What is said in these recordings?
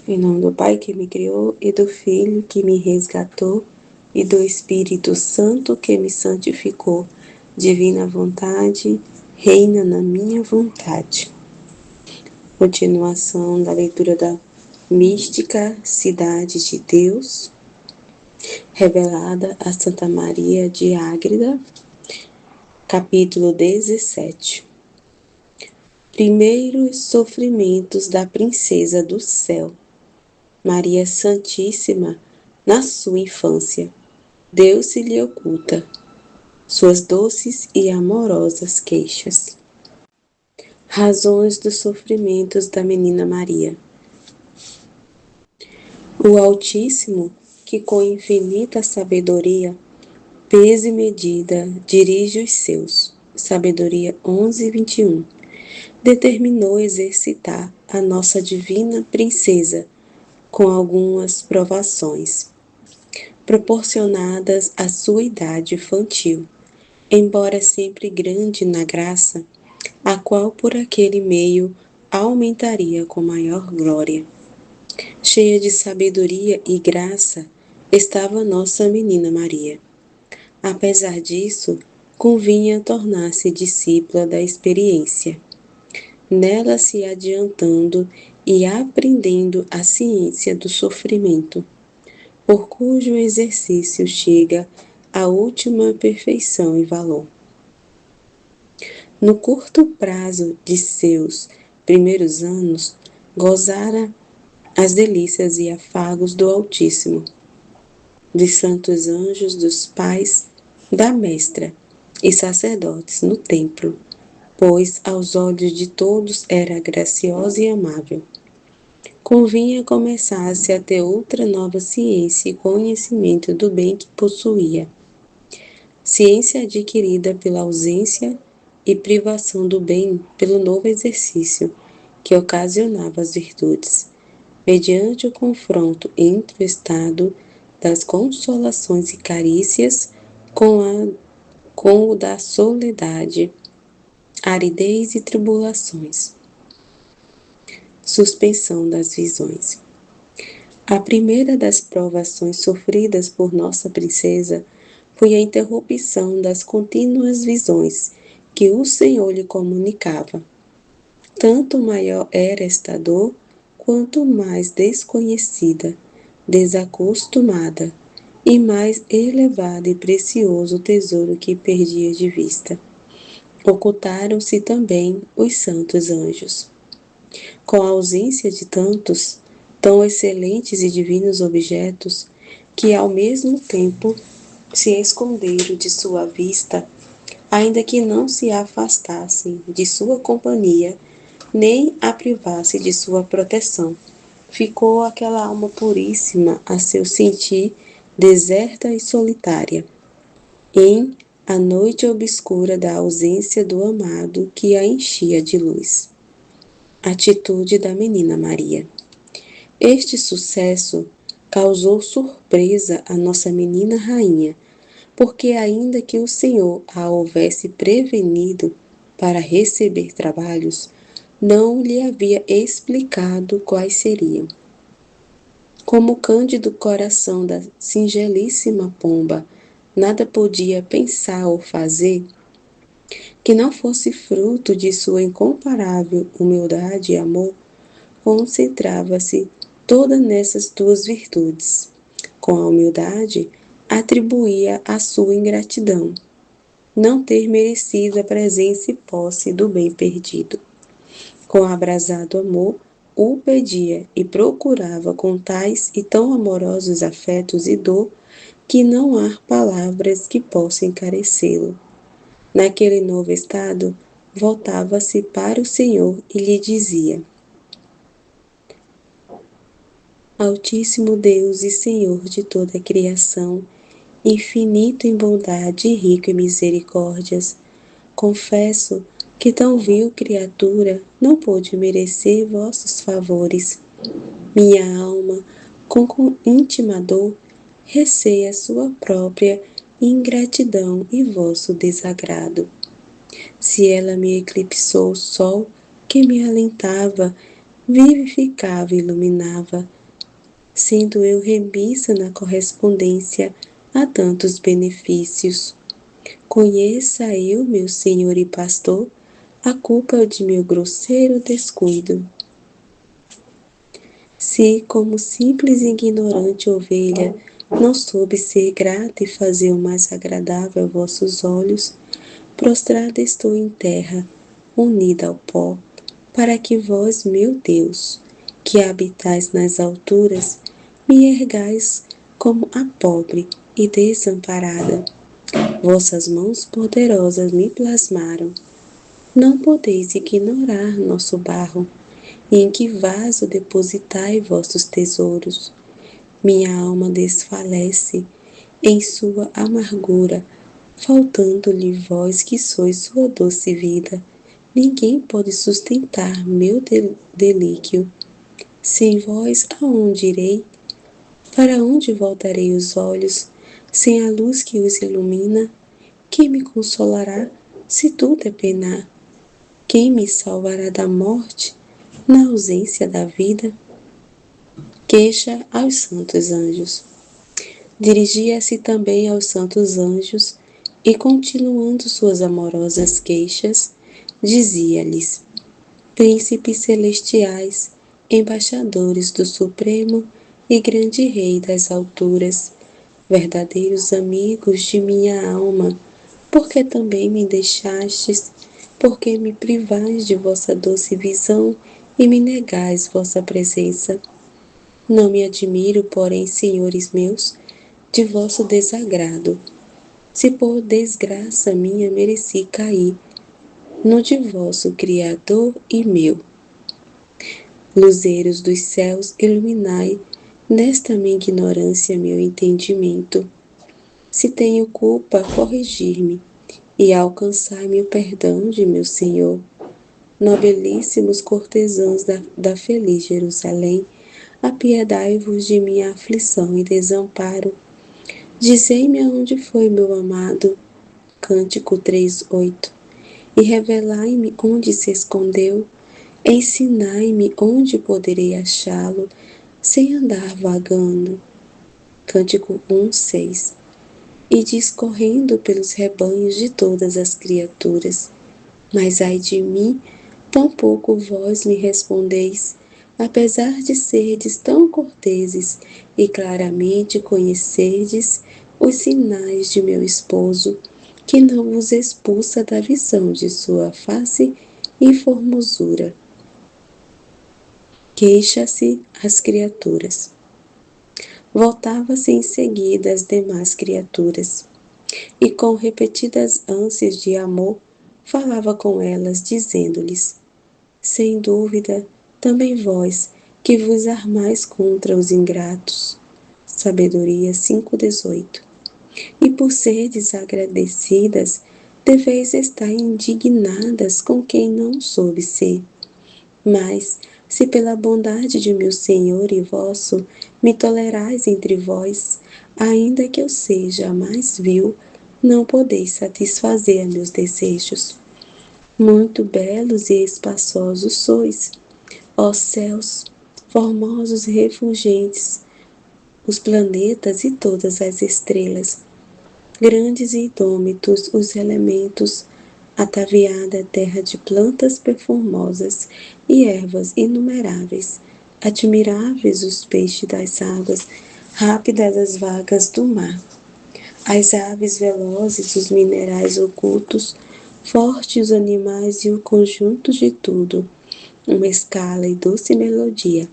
Em nome do Pai que me criou, e do Filho que me resgatou, e do Espírito Santo que me santificou. Divina vontade, reina na minha vontade. Continuação da leitura da mística Cidade de Deus, revelada a Santa Maria de Ágreda, capítulo 17. Primeiros sofrimentos da Princesa do Céu. Maria Santíssima, na sua infância, Deus se lhe oculta, suas doces e amorosas queixas. Razões dos sofrimentos da menina Maria. O Altíssimo, que com infinita sabedoria, peso e medida, dirige os seus, Sabedoria 11:21, determinou exercitar a nossa divina princesa com algumas provações, proporcionadas à sua idade infantil, embora sempre grande na graça, a qual por aquele meio aumentaria com maior glória. Cheia de sabedoria e graça estava nossa menina Maria. Apesar disso, convinha tornar-se discípula da experiência, nela se adiantando e aprendendo a ciência do sofrimento, por cujo exercício chega a última perfeição e valor. No curto prazo de seus primeiros anos, gozara as delícias e afagos do Altíssimo, dos santos anjos, dos pais, da mestra e sacerdotes no templo, pois aos olhos de todos era graciosa e amável. Convinha começasse a ter outra nova ciência e conhecimento do bem que possuía, ciência adquirida pela ausência e privação do bem pelo novo exercício que ocasionava as virtudes, mediante o confronto entre o estado das consolações e carícias com o da soledade, aridez e tribulações. Suspensão das visões. A primeira das provações sofridas por nossa princesa foi a interrupção das contínuas visões que o Senhor lhe comunicava. Tanto maior era esta dor, quanto mais desconhecida, desacostumada, e mais elevado e precioso o tesouro que perdia de vista. Ocultaram-se também os santos anjos. Com a ausência de tantos, tão excelentes e divinos objetos, que ao mesmo tempo se esconderam de sua vista, ainda que não se afastassem de sua companhia, nem a privasse de sua proteção, ficou aquela alma puríssima a seu sentir deserta e solitária, em a noite obscura da ausência do amado que a enchia de luz. Atitude da menina Maria. Este sucesso causou surpresa à nossa menina rainha, porque ainda que o Senhor a houvesse prevenido para receber trabalhos, não lhe havia explicado quais seriam. Como o cândido coração da singelíssima pomba nada podia pensar ou fazer que não fosse fruto de sua incomparável humildade e amor, concentrava-se toda nessas duas virtudes. Com a humildade, atribuía a sua ingratidão, não ter merecido a presença e posse do bem perdido. Com abrasado amor, o pedia e procurava com tais e tão amorosos afetos e dor que não há palavras que possam encarecê-lo. Naquele novo estado, voltava-se para o Senhor e lhe dizia: Altíssimo Deus e Senhor de toda a criação, infinito em bondade e rico em misericórdias, confesso que tão vil criatura não pôde merecer vossos favores. Minha alma, com íntima dor, receia sua própria ingratidão e vosso desagrado. Se ela me eclipsou o sol que me alentava, vivificava e iluminava, sendo eu remissa na correspondência a tantos benefícios. Conheça eu, meu Senhor e Pastor, a culpa de meu grosseiro descuido. Se, como simples e ignorante ovelha, não soube ser grata e fazer o mais agradável a vossos olhos, prostrada estou em terra, unida ao pó, para que vós, meu Deus, que habitais nas alturas, me ergais como a pobre e desamparada. Vossas mãos poderosas me plasmaram. Não podeis ignorar nosso barro, e em que vaso depositai vossos tesouros. Minha alma desfalece em sua amargura, faltando-lhe vós que sois sua doce vida. Ninguém pode sustentar meu delíquio. Sem vós, aonde irei? Para onde voltarei os olhos? Sem a luz que os ilumina, quem me consolará se tudo é penar? Quem me salvará da morte na ausência da vida? Queixa aos santos anjos. Dirigia-se também aos santos anjos e, continuando suas amorosas queixas, dizia-lhes: Príncipes celestiais, embaixadores do Supremo e grande Rei das alturas, verdadeiros amigos de minha alma, porque também me deixastes, porque me privais de vossa doce visão e me negais vossa presença. Não me admiro, porém, senhores meus, de vosso desagrado. Se por desgraça minha mereci cair no de vosso Criador e meu. Luzeiros dos céus, iluminai nesta minha ignorância meu entendimento. Se tenho culpa, corrigir-me e alcançai-me o perdão de meu Senhor. Nobilíssimos cortesãos da feliz Jerusalém, apiedai-vos de minha aflição e desamparo. Dizei-me aonde foi meu amado, Cântico 3:8, e revelai-me onde se escondeu, ensinai-me onde poderei achá-lo, sem andar vagando. Cântico 1:6, e discorrendo pelos rebanhos de todas as criaturas. Mas ai de mim, tampouco vós me respondeis, apesar de serdes tão corteses e claramente conhecerdes os sinais de meu esposo, que não vos expulsa da visão de sua face e formosura. Queixa-se as criaturas. Voltava-se em seguida às demais criaturas, e com repetidas ânsias de amor, falava com elas, dizendo-lhes: Sem dúvida, também vós, que vos armais contra os ingratos. Sabedoria 5:18. E por ser desagradecidas, deveis estar indignadas com quem não soube ser. Mas, se pela bondade de meu Senhor e vosso, me tolerais entre vós, ainda que eu seja a mais vil, não podeis satisfazer a meus desejos. Muito belos e espaçosos sois, ó céus, formosos e refulgentes, os planetas e todas as estrelas, grandes e indômitos os elementos, ataviada a terra de plantas perfumosas e ervas inumeráveis, admiráveis os peixes das águas, rápidas as vagas do mar, as aves velozes, os minerais ocultos, fortes os animais e o conjunto de tudo, uma escala e doce melodia,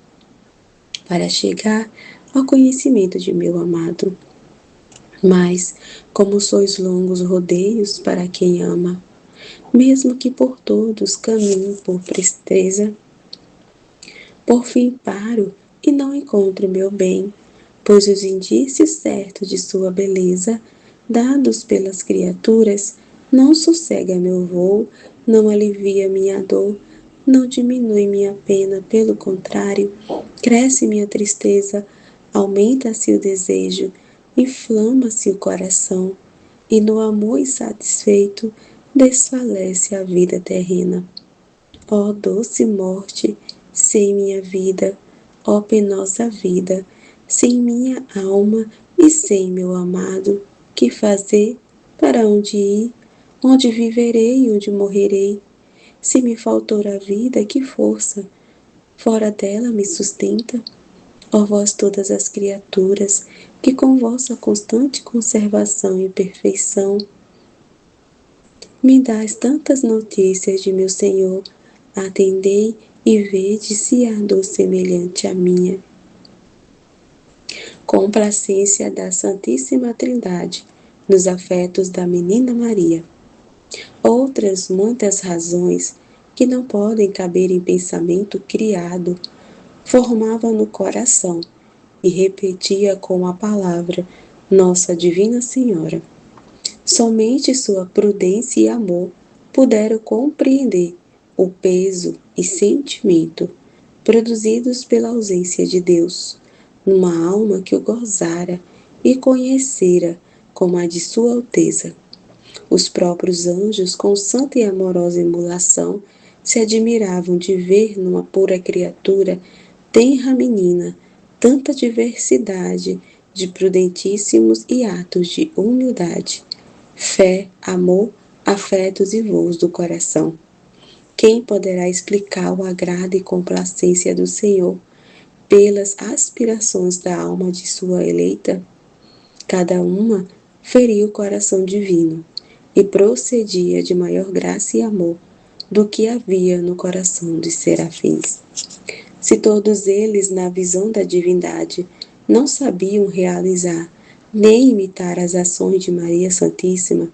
para chegar ao conhecimento de meu amado. Mas, como sois longos rodeios para quem ama, mesmo que por todos caminho por presteza, por fim paro e não encontro meu bem, pois os indícios certos de sua beleza, dados pelas criaturas, não sossega meu vôo, não alivia minha dor, não diminui minha pena, pelo contrário, cresce minha tristeza, aumenta-se o desejo, inflama-se o coração, e no amor insatisfeito desfalece a vida terrena. Ó doce morte, Sem minha vida, ó penosa vida, sem minha alma e sem meu amado, que fazer? Para onde ir? Onde viverei e onde morrerei? Se me faltou a vida, que força fora dela me sustenta? Ó vós todas as criaturas, que com vossa constante conservação e perfeição me dais tantas notícias de meu Senhor, atendei e vede se há dor semelhante à minha. Complacência da Santíssima Trindade nos afetos da Menina Maria. Outras muitas razões que não podem caber em pensamento criado, formava no coração e repetia com a palavra Nossa Divina Senhora. Somente sua prudência e amor puderam compreender o peso e sentimento produzidos pela ausência de Deus, numa alma que o gozara e conhecera como a de Sua Alteza. Os próprios anjos, com santa e amorosa emulação, se admiravam de ver numa pura criatura, tenra menina, tanta diversidade de prudentíssimos e atos de humildade, fé, amor, afetos e voos do coração. Quem poderá explicar o agrado e complacência do Senhor pelas aspirações da alma de sua eleita? Cada uma feria o coração divino e procedia de maior graça e amor do que havia no coração dos serafins. Se todos eles, na visão da divindade, não sabiam realizar nem imitar as ações de Maria Santíssima,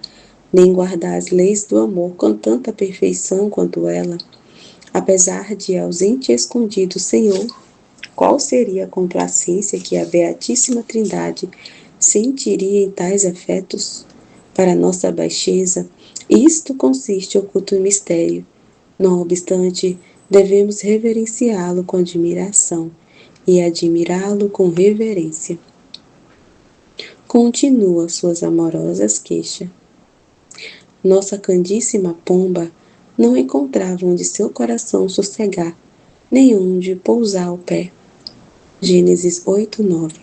nem guardar as leis do amor com tanta perfeição quanto ela, apesar de ausente e escondido o Senhor, qual seria a complacência que a Beatíssima Trindade sentiria em tais afetos? Para nossa baixeza, isto consiste oculto mistério. Não obstante, devemos reverenciá-lo com admiração e admirá-lo com reverência. Continua suas amorosas queixas. Nossa candíssima pomba não encontrava onde seu coração sossegar, nem onde pousar o pé. Gênesis 8:9.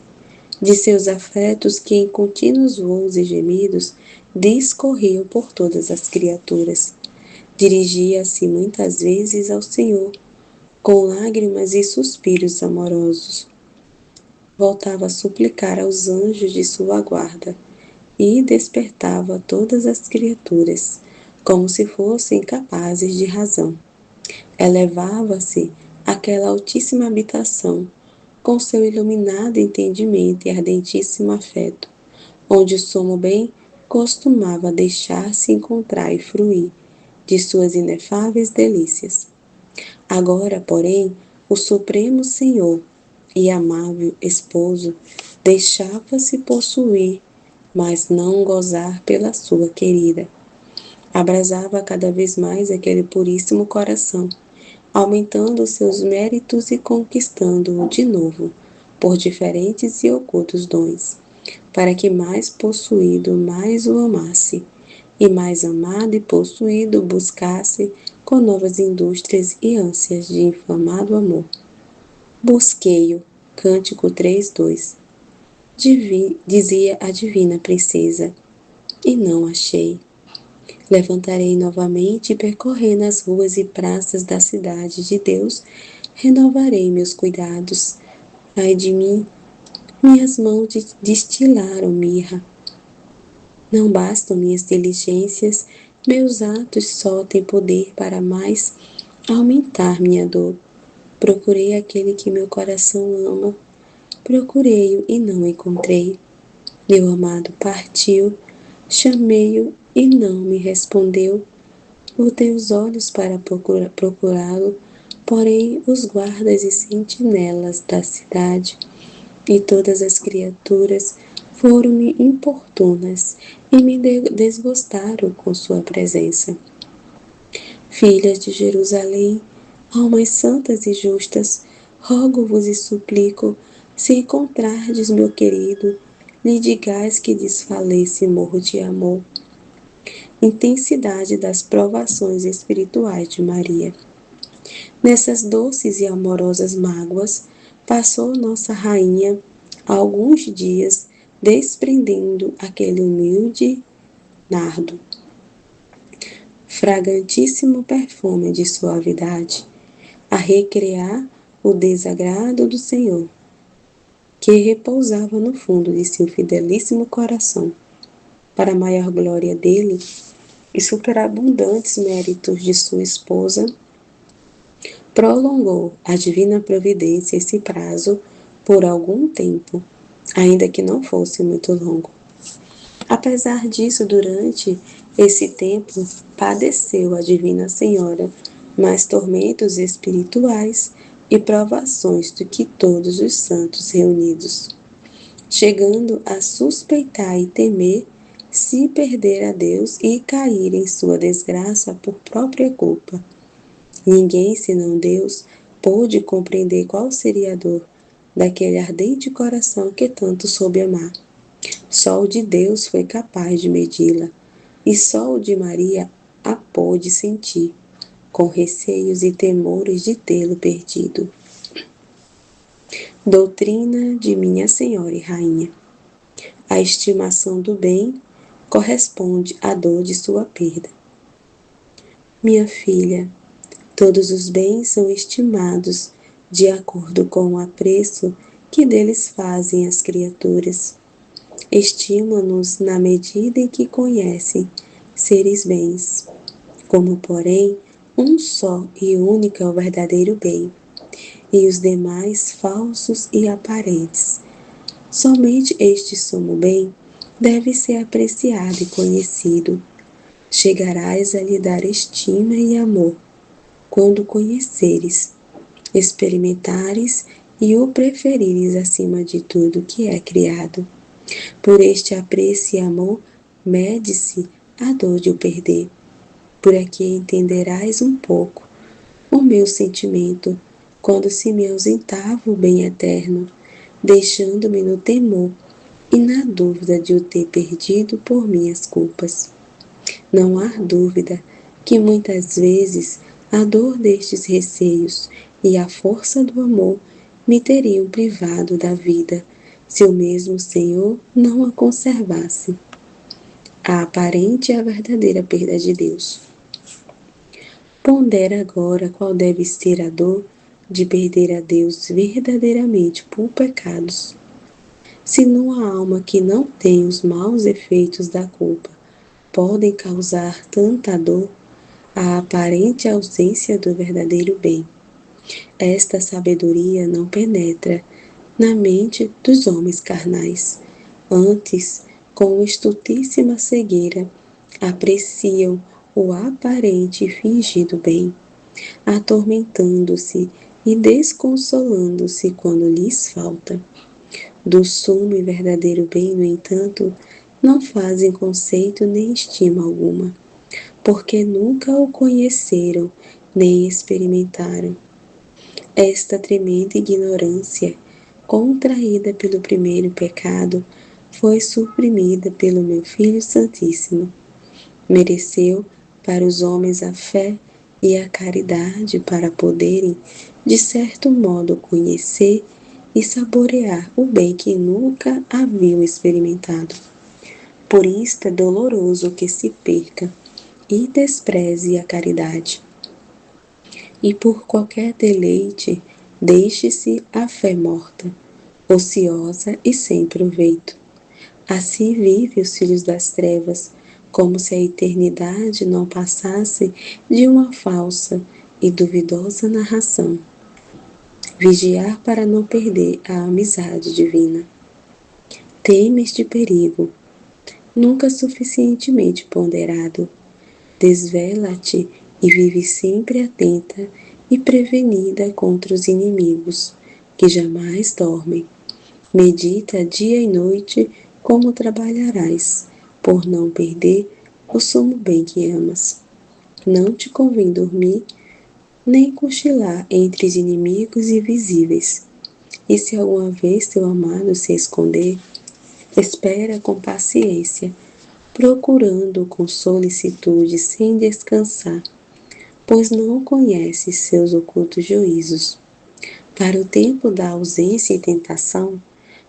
De seus afetos que em contínuos voos e gemidos discorriam por todas as criaturas. Dirigia-se muitas vezes ao Senhor, com lágrimas e suspiros amorosos. Voltava a suplicar aos anjos de sua guarda e despertava todas as criaturas, como se fossem capazes de razão. Elevava-se àquela altíssima habitação, com seu iluminado entendimento e ardentíssimo afeto, onde o somo bem costumava deixar-se encontrar e fruir de suas inefáveis delícias. Agora, porém, o Supremo Senhor e amável Esposo deixava-se possuir, mas não gozar pela sua querida. Abrasava cada vez mais aquele puríssimo coração, aumentando seus méritos e conquistando-o de novo, por diferentes e ocultos dons, para que mais possuído mais o amasse, e mais amado e possuído buscasse com novas indústrias e ânsias de inflamado amor. Busquei-o, Cântico 3:2, dizia a divina princesa, e não achei. Levantarei novamente e percorrendo as ruas e praças da cidade de Deus, renovarei meus cuidados. Ai de mim, minhas mãos destilaram mirra. Não bastam minhas diligências, meus atos só têm poder para mais aumentar minha dor. Procurei aquele que meu coração ama, procurei-o e não encontrei. Meu amado partiu, chamei-o e não me respondeu. Voltei os olhos para procurá-lo, porém os guardas e sentinelas da cidade e todas as criaturas foram-me importunas e me desgostaram com sua presença. Filhas de Jerusalém, almas santas e justas, rogo-vos e suplico, se encontrardes meu querido, lhe digais que desfalece e morro de amor. Intensidade das provações espirituais de Maria. Nessas doces e amorosas mágoas, passou nossa rainha alguns dias desprendendo aquele humilde nardo, fragantíssimo perfume de suavidade, a recrear o desagrado do Senhor, que repousava no fundo de seu fidelíssimo coração, para a maior glória dele e superabundantes méritos de sua esposa. Prolongou a divina providência esse prazo por algum tempo, ainda que não fosse muito longo. Apesar disso, durante esse tempo, padeceu a Divina Senhora mais tormentos espirituais e provações do que todos os santos reunidos, chegando a suspeitar e temer se perder a Deus e cair em sua desgraça por própria culpa. Ninguém, senão Deus, pôde compreender qual seria a dor daquele ardente coração que tanto soube amar. Só o de Deus foi capaz de medi-la, e só o de Maria a pôde sentir, com receios e temores de tê-lo perdido. Doutrina de minha Senhora e Rainha. A estimação do bem corresponde à dor de sua perda. Minha filha, todos os bens são estimados de acordo com o apreço que deles fazem as criaturas. Estimam-nos na medida em que conhecem seres bens, como, porém, um só e único é o verdadeiro bem, e os demais falsos e aparentes. Somente este sumo bem deve ser apreciado e conhecido. Chegarás a lhe dar estima e amor, quando o conheceres, experimentares e o preferires acima de tudo que é criado. Por este apreço e amor, mede-se a dor de o perder. Por aqui entenderás um pouco o meu sentimento, quando se me ausentava o bem eterno, deixando-me no temor e na dúvida de o ter perdido por minhas culpas. Não há dúvida que muitas vezes a dor destes receios e a força do amor me teriam privado da vida, se o mesmo Senhor não a conservasse. A aparente e a verdadeira perda de Deus. Pondera agora qual deve ser a dor de perder a Deus verdadeiramente por pecados. Se numa alma que não tem os maus efeitos da culpa podem causar tanta dor, a aparente ausência do verdadeiro bem. Esta sabedoria não penetra na mente dos homens carnais. Antes, com estultíssima cegueira, apreciam o aparente e fingido bem, atormentando-se e desconsolando-se quando lhes falta. Do sumo e verdadeiro bem, no entanto, não fazem conceito nem estima alguma, porque nunca o conheceram nem experimentaram. Esta tremenda ignorância, contraída pelo primeiro pecado, foi suprimida pelo meu Filho Santíssimo. Mereceu para os homens a fé e a caridade para poderem, de certo modo, conhecer e saborear o bem que nunca haviam experimentado. Por isto é doloroso que se perca e despreze a caridade. E por qualquer deleite, deixe-se a fé morta, ociosa e sem proveito. Assim vivem os filhos das trevas, como se a eternidade não passasse de uma falsa e duvidosa narração. Vigiar para não perder a amizade divina. Teme este perigo, nunca suficientemente ponderado. Desvela-te e vive sempre atenta e prevenida contra os inimigos, que jamais dormem. Medita dia e noite como trabalharás, por não perder o sumo bem que amas. Não te convém dormir, nem cochilar entre os inimigos invisíveis. E se alguma vez teu amado se esconder, espera com paciência, procurando com solicitude sem descansar, pois não conhece seus ocultos juízos. Para o tempo da ausência e tentação,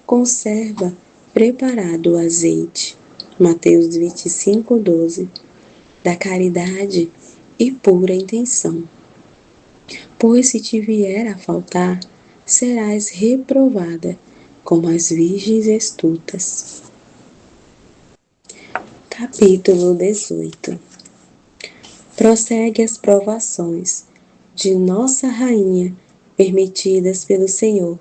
conserva preparado o azeite. Mateus 25:12. Da caridade e pura intenção. Pois se te vier a faltar, serás reprovada como as virgens estultas. Capítulo 18. Prossegue as provações de Nossa Rainha, permitidas pelo Senhor,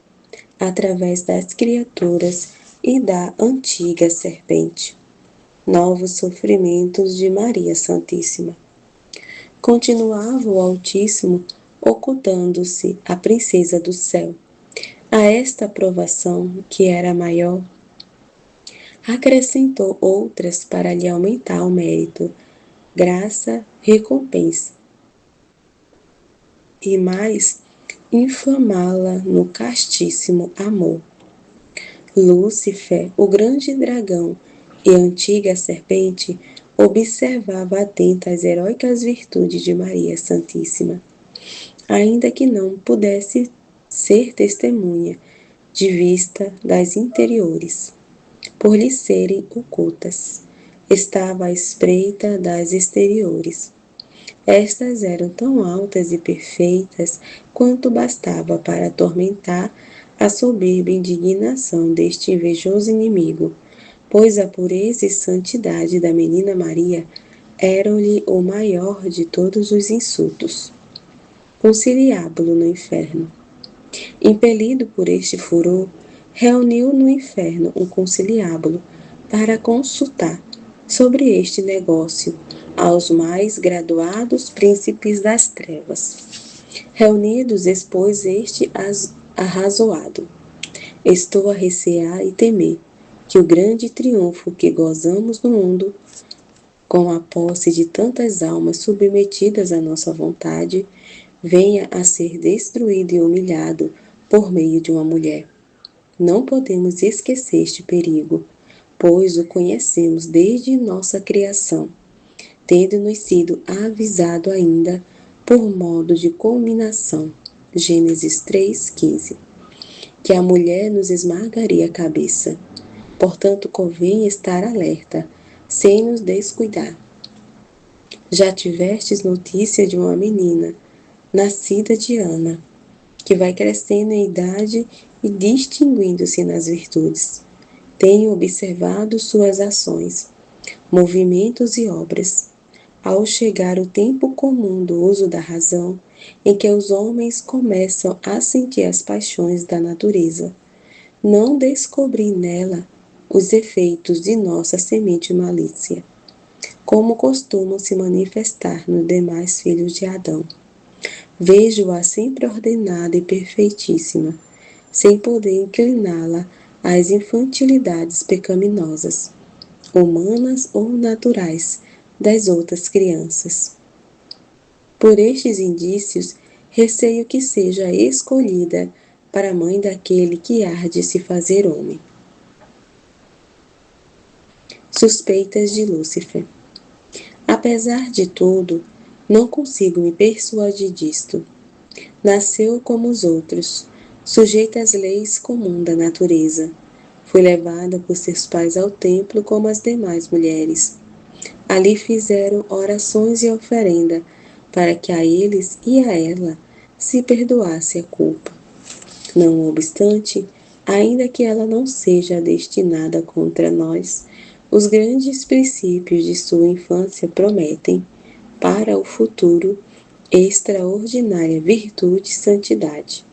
através das criaturas e da antiga serpente. Novos sofrimentos de Maria Santíssima. Continuava o Altíssimo ocultando-se a princesa do céu. A esta provação, que era maior, acrescentou outras para lhe aumentar o mérito, graça, recompensa, e mais inflamá-la no castíssimo amor. Lúcifer, o grande dragão e a antiga serpente, observava atenta as heróicas virtudes de Maria Santíssima, ainda que não pudesse ser testemunha de vista das interiores, por lhe serem ocultas. Estava à espreita das exteriores. Estas eram tão altas e perfeitas quanto bastava para atormentar a soberba indignação deste invejoso inimigo, pois a pureza e santidade da menina Maria eram-lhe o maior de todos os insultos. Conciliábulo no inferno. Impelido por este furor, reuniu no inferno um conciliábulo para consultar sobre este negócio aos mais graduados príncipes das trevas. Reunidos, expôs este arrazoado: estou a recear e temer que o grande triunfo que gozamos no mundo, com a posse de tantas almas submetidas à nossa vontade, venha a ser destruído e humilhado por meio de uma mulher. Não podemos esquecer este perigo, pois o conhecemos desde nossa criação, tendo-nos sido avisado ainda por modo de culminação. Gênesis 3:15. Que a mulher nos esmagaria a cabeça. Portanto, convém estar alerta, sem nos descuidar. Já tivestes notícia de uma menina, nascida de Ana, que vai crescendo em idade e distinguindo-se nas virtudes. Tenho observado suas ações, movimentos e obras. Ao chegar o tempo comum do uso da razão, em que os homens começam a sentir as paixões da natureza, não descobri nela os efeitos de nossa semente malícia, como costumam se manifestar nos demais filhos de Adão. Vejo-a sempre ordenada e perfeitíssima, sem poder incliná-la às infantilidades pecaminosas, humanas ou naturais, das outras crianças. Por estes indícios, receio que seja escolhida para a mãe daquele que há de se fazer homem. Suspeitas de Lúcifer. Apesar de tudo, não consigo me persuadir disto. Nasceu como os outros, sujeita às leis comuns da natureza. Foi levada por seus pais ao templo como as demais mulheres. Ali fizeram orações e oferenda, para que a eles e a ela se perdoasse a culpa. Não obstante, ainda que ela não seja destinada contra nós, os grandes princípios de sua infância prometem, para o futuro, extraordinária virtude e santidade.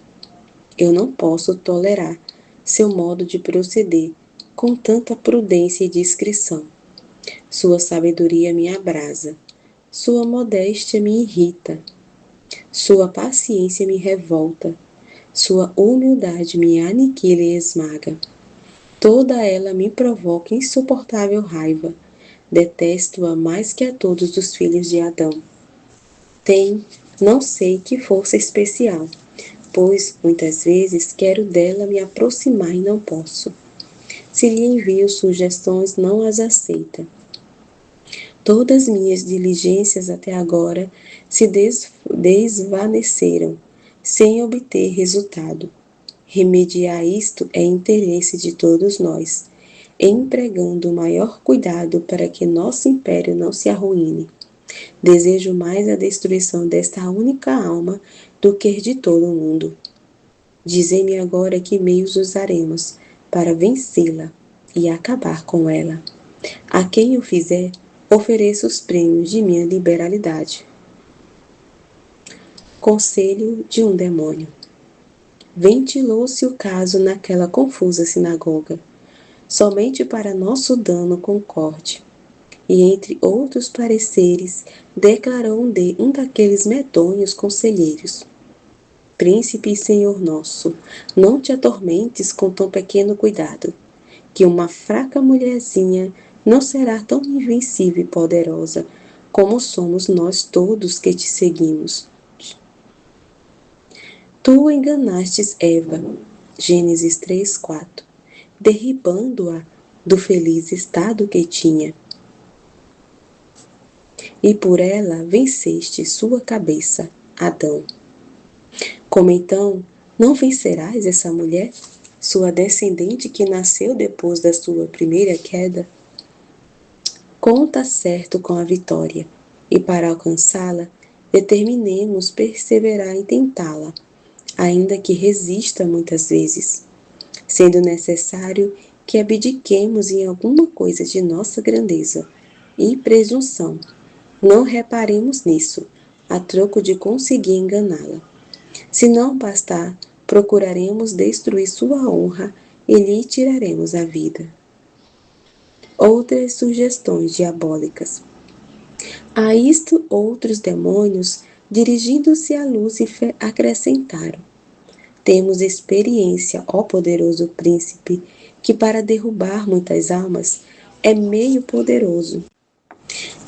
Eu não posso tolerar seu modo de proceder com tanta prudência e discrição. Sua sabedoria me abrasa, sua modéstia me irrita, sua paciência me revolta, sua humildade me aniquila e esmaga. Toda ela me provoca insuportável raiva. Detesto-a mais que a todos os filhos de Adão. Tem, não sei que força especial, pois muitas vezes quero dela me aproximar e não posso. Se lhe envio sugestões, não as aceita. Todas minhas diligências até agora se desvaneceram, sem obter resultado. Remediar isto é interesse de todos nós, empregando o maior cuidado para que nosso império não se arruíne. Desejo mais a destruição desta única alma do que de todo o mundo. Dizei-me agora que meios usaremos para vencê-la e acabar com ela. A quem o fizer, ofereço os prêmios de minha liberalidade. Conselho de um demônio. Ventilou-se o caso naquela confusa sinagoga, somente para nosso dano concorde. E entre outros pareceres, declarou um daqueles medonhos conselheiros: Príncipe e Senhor nosso, não te atormentes com tão pequeno cuidado, que uma fraca mulherzinha não será tão invencível e poderosa como somos nós todos que te seguimos. Tu enganastes Eva, Gênesis 3:4, derribando-a do feliz estado que tinha. E por ela venceste sua cabeça, Adão. Como então não vencerás essa mulher, sua descendente que nasceu depois da sua primeira queda? Conta certo com a vitória, e para alcançá-la, determinemos perseverar em tentá-la, ainda que resista muitas vezes, sendo necessário que abdiquemos em alguma coisa de nossa grandeza e presunção. Não reparemos nisso, a troco de conseguir enganá-la. Se não bastar, procuraremos destruir sua honra e lhe tiraremos a vida. Outras sugestões diabólicas. A isto outros demônios, dirigindo-se a Lúcifer, acrescentaram: Temos experiência, ó poderoso príncipe, que para derrubar muitas almas é meio poderoso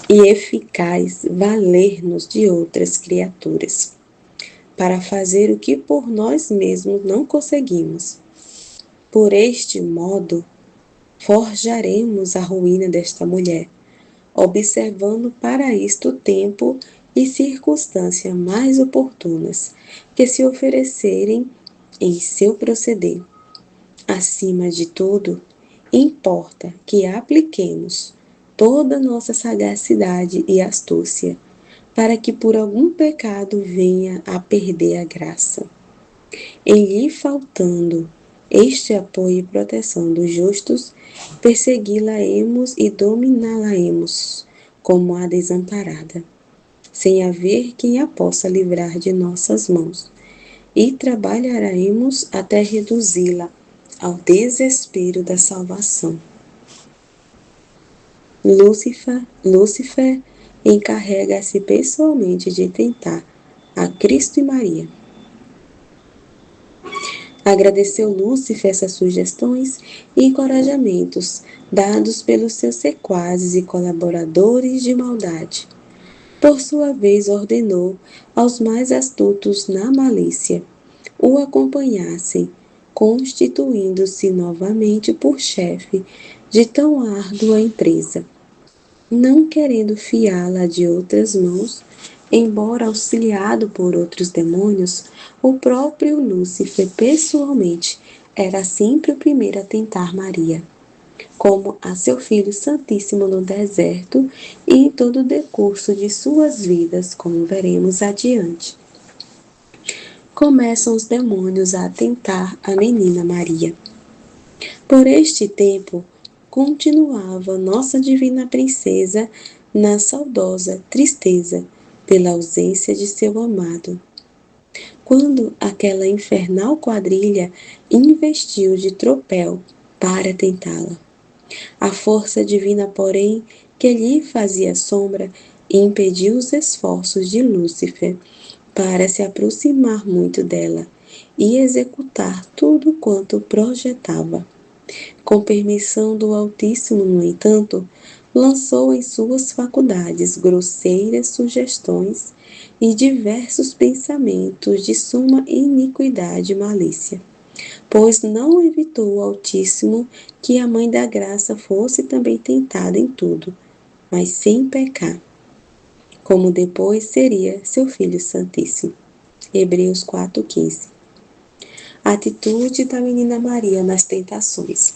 e eficaz valer-nos de outras criaturas, para fazer o que por nós mesmos não conseguimos. Por este modo, forjaremos a ruína desta mulher, observando para isto o tempo e circunstâncias mais oportunas que se oferecerem em seu proceder. Acima de tudo, importa que apliquemos toda nossa sagacidade e astúcia, para que por algum pecado venha a perder a graça. Em lhe faltando este apoio e proteção dos justos, persegui-la-emos e dominá-la-emos como a desamparada, sem haver quem a possa livrar de nossas mãos, e trabalharemos até reduzi-la ao desespero da salvação. Lúcifer encarrega-se pessoalmente de tentar a Cristo e Maria. Agradeceu Lúcifer essas sugestões e encorajamentos dados pelos seus sequazes e colaboradores de maldade. Por sua vez, ordenou aos mais astutos na malícia o acompanhassem, constituindo-se novamente por chefe de tão árdua empresa. Não querendo fiá-la de outras mãos, embora auxiliado por outros demônios, o próprio Lúcifer pessoalmente era sempre o primeiro a tentar Maria, como a seu Filho Santíssimo no deserto e em todo o decurso de suas vidas, como veremos adiante. Começam os demônios a tentar a menina Maria. Por este tempo, continuava nossa divina princesa na saudosa tristeza pela ausência de seu amado, quando aquela infernal quadrilha investiu de tropel para tentá-la. A força divina, porém, que lhe fazia sombra, impediu os esforços de Lúcifer para se aproximar muito dela e executar tudo quanto projetava. Com permissão do Altíssimo, no entanto, lançou em suas faculdades grosseiras sugestões e diversos pensamentos de suma iniquidade e malícia, pois não evitou o Altíssimo que a Mãe da Graça fosse também tentada em tudo, mas sem pecar, como depois seria seu Filho Santíssimo. Hebreus 4,15. Atitude da menina Maria nas tentações.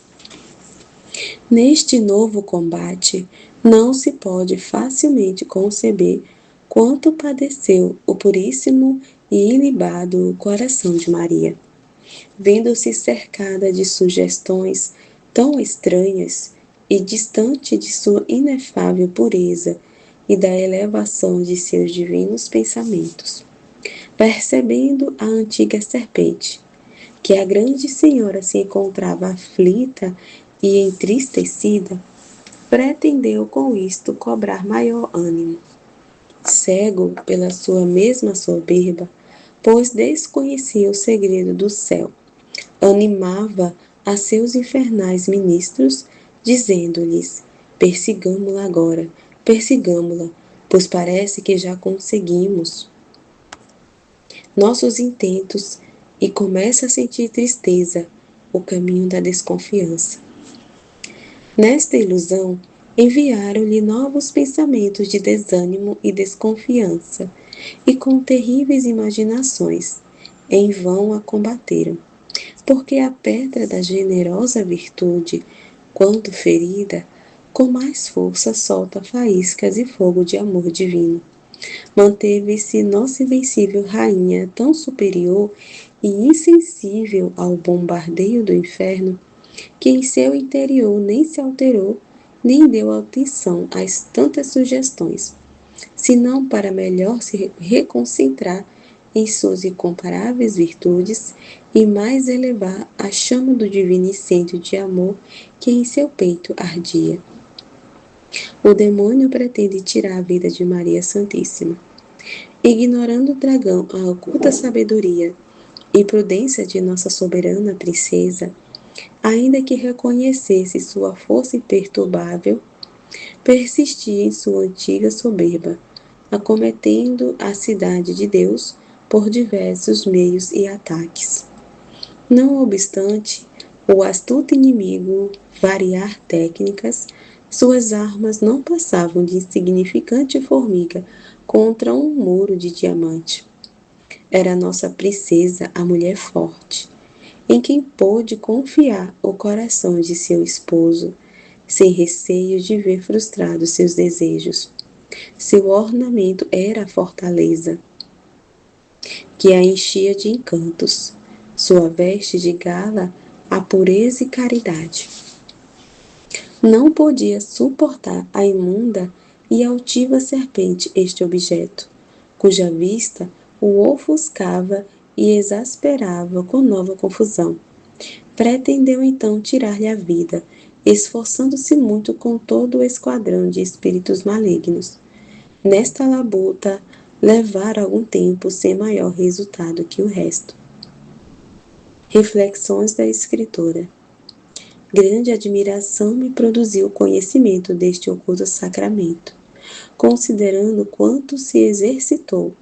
Neste novo combate, não se pode facilmente conceber quanto padeceu o puríssimo e ilibado coração de Maria. Vendo-se cercada de sugestões tão estranhas e distante de sua inefável pureza e da elevação de seus divinos pensamentos. Percebendo a antiga serpente, que a grande senhora se encontrava aflita e entristecida, pretendeu com isto cobrar maior ânimo. Cego pela sua mesma soberba, pois desconhecia o segredo do céu, animava a seus infernais ministros, dizendo-lhes: persigamo-la agora, persigamo-la, pois parece que já conseguimos nossos intentos, e começa a sentir tristeza, o caminho da desconfiança. Nesta ilusão, enviaram-lhe novos pensamentos de desânimo e desconfiança, e com terríveis imaginações, em vão a combateram, porque a pedra da generosa virtude, quando ferida, com mais força solta faíscas e fogo de amor divino. Manteve-se nossa invencível rainha tão superior e insensível ao bombardeio do inferno, que em seu interior nem se alterou, nem deu atenção às tantas sugestões, senão para melhor se reconcentrar em suas incomparáveis virtudes e mais elevar a chama do divino incêndio de amor que em seu peito ardia. O demônio pretende tirar a vida de Maria Santíssima. Ignorando o dragão a oculta sabedoria e prudência de nossa soberana princesa, ainda que reconhecesse sua força imperturbável, persistia em sua antiga soberba, acometendo a cidade de Deus por diversos meios e ataques. Não obstante o astuto inimigo variar técnicas, suas armas não passavam de insignificante formiga contra um muro de diamante. Era nossa princesa a mulher forte, em quem pôde confiar o coração de seu esposo, sem receio de ver frustrados seus desejos. Seu ornamento era a fortaleza, que a enchia de encantos, sua veste de gala, a pureza e caridade. Não podia suportar a imunda e altiva serpente este objeto, cuja vista o ofuscava e exasperava com nova confusão. Pretendeu então tirar-lhe a vida, esforçando-se muito com todo o esquadrão de espíritos malignos. Nesta labuta, levara algum tempo sem maior resultado que o resto. Reflexões da escritora. Grande admiração me produziu o conhecimento deste oculto sacramento, considerando quanto se exercitou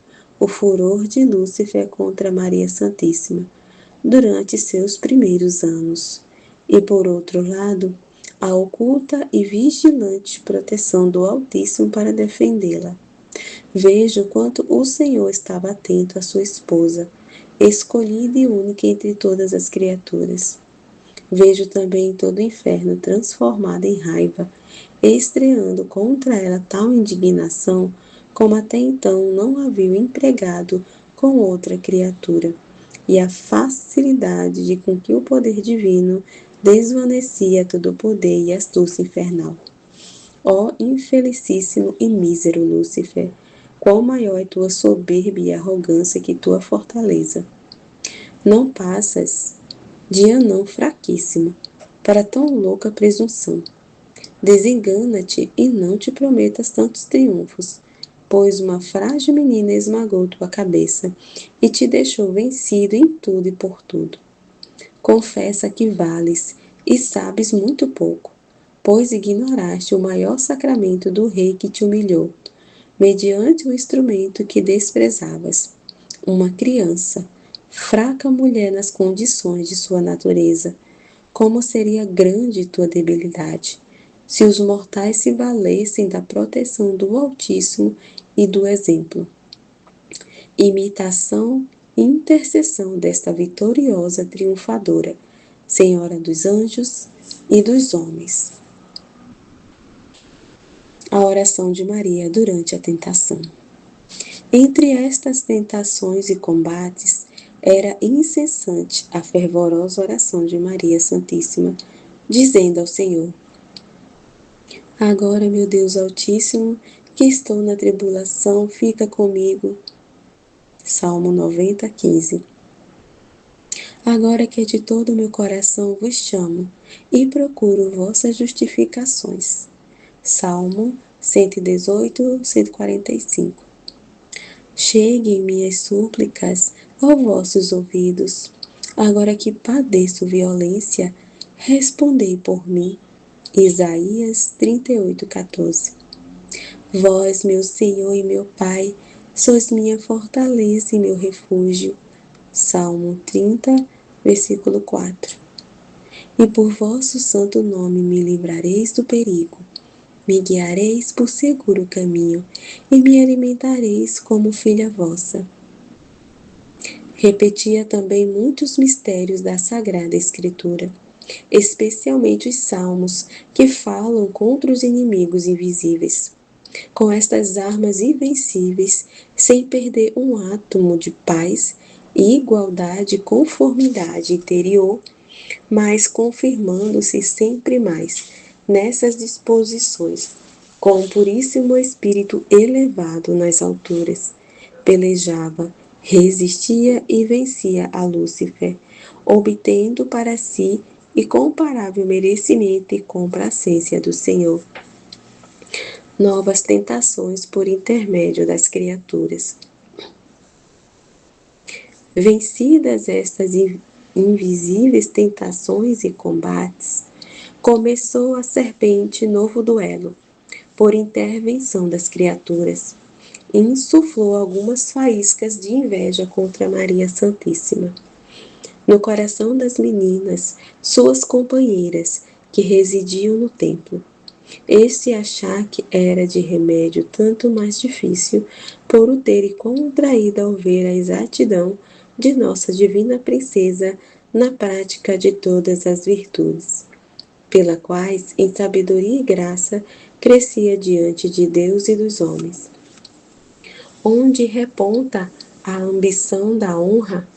o furor de Lúcifer contra Maria Santíssima durante seus primeiros anos, e por outro lado, a oculta e vigilante proteção do Altíssimo para defendê-la. Vejo quanto o Senhor estava atento à sua esposa, escolhida e única entre todas as criaturas. Vejo também todo o inferno transformado em raiva, estreando contra ela tal indignação como até então não havia empregado com outra criatura, e a facilidade de com que o poder divino desvanecia todo o poder e astúcia infernal. Ó infelicíssimo e mísero Lúcifer, qual maior é tua soberba e arrogância que tua fortaleza! Não passas de anão fraquíssimo para tão louca presunção. Desengana-te e não te prometas tantos triunfos, pois uma frágil menina esmagou tua cabeça e te deixou vencido em tudo e por tudo. Confessa que vales e sabes muito pouco, pois ignoraste o maior sacramento do rei que te humilhou, mediante o instrumento que desprezavas, uma criança, fraca mulher nas condições de sua natureza. Como seria grande tua debilidade, se os mortais se valessem da proteção do Altíssimo e do exemplo, imitação e intercessão desta vitoriosa triunfadora, Senhora dos anjos e dos homens. A oração de Maria durante a tentação. Entre estas tentações e combates, era incessante a fervorosa oração de Maria Santíssima, dizendo ao Senhor: Agora, meu Deus Altíssimo, que estou na tribulação, fica comigo. Salmo 90, 15. Agora que de todo o meu coração vos chamo e procuro vossas justificações. Salmo 118, 145. Cheguem minhas súplicas aos vossos ouvidos. Agora que padeço violência, respondei por mim. Isaías 38, 14. Vós, meu Senhor e meu Pai, sois minha fortaleza e meu refúgio. Salmo 30, versículo 4. E por vosso santo nome me livrareis do perigo. Me guiareis por seguro caminho e me alimentareis como filha vossa. Repetia também muitos mistérios da Sagrada Escritura, especialmente os salmos que falam contra os inimigos invisíveis. Com estas armas invencíveis, sem perder um átomo de paz, igualdade e conformidade interior, mas confirmando-se sempre mais nessas disposições, com um puríssimo espírito elevado nas alturas, pelejava, resistia e vencia a Lúcifer, obtendo para si incomparável merecimento e complacência do Senhor. Novas tentações por intermédio das criaturas. Vencidas estas invisíveis tentações e combates, começou a serpente novo duelo, por intervenção das criaturas, e insuflou algumas faíscas de inveja contra Maria Santíssima. No coração das meninas, suas companheiras, que residiam no templo. Este achaque era de remédio tanto mais difícil por o terem contraído ao ver a exatidão de nossa divina princesa na prática de todas as virtudes, pela quais, em sabedoria e graça, crescia diante de Deus e dos homens. Onde reponta a ambição da honra,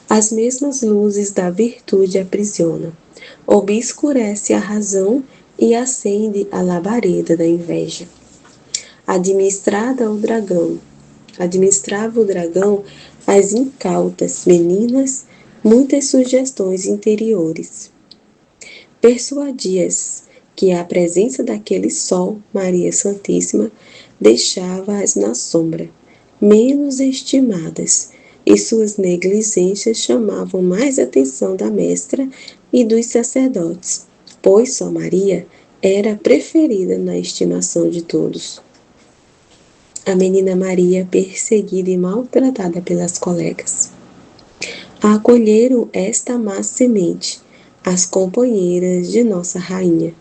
as mesmas luzes da virtude aprisiona, obscurece a razão e acende a labareda da inveja. Administrava o dragão às incautas meninas muitas sugestões interiores. Persuadia-as que a presença daquele sol, Maria Santíssima, deixava-as na sombra, menos estimadas, e suas negligências chamavam mais atenção da mestra e dos sacerdotes, pois só Maria era preferida na estimação de todos. A menina Maria, perseguida e maltratada pelas colegas. Acolheram esta má semente, as companheiras de Nossa Rainha,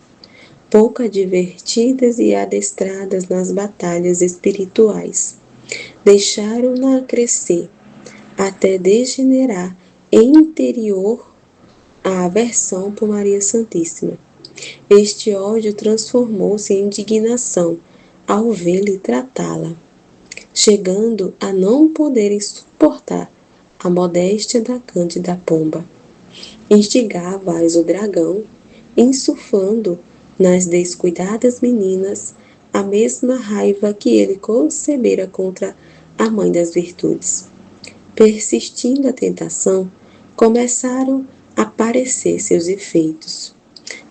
pouco advertidas e adestradas nas batalhas espirituais. Deixaram-na crescer, até degenerar em interior a aversão por Maria Santíssima. Este ódio transformou-se em indignação ao vê-la tratá-la, chegando a não poderem suportar a modéstia da cândida pomba. Instigava-as o dragão, insuflando nas descuidadas meninas a mesma raiva que ele concebera contra a mãe das virtudes. Persistindo a tentação, começaram a parecer seus efeitos.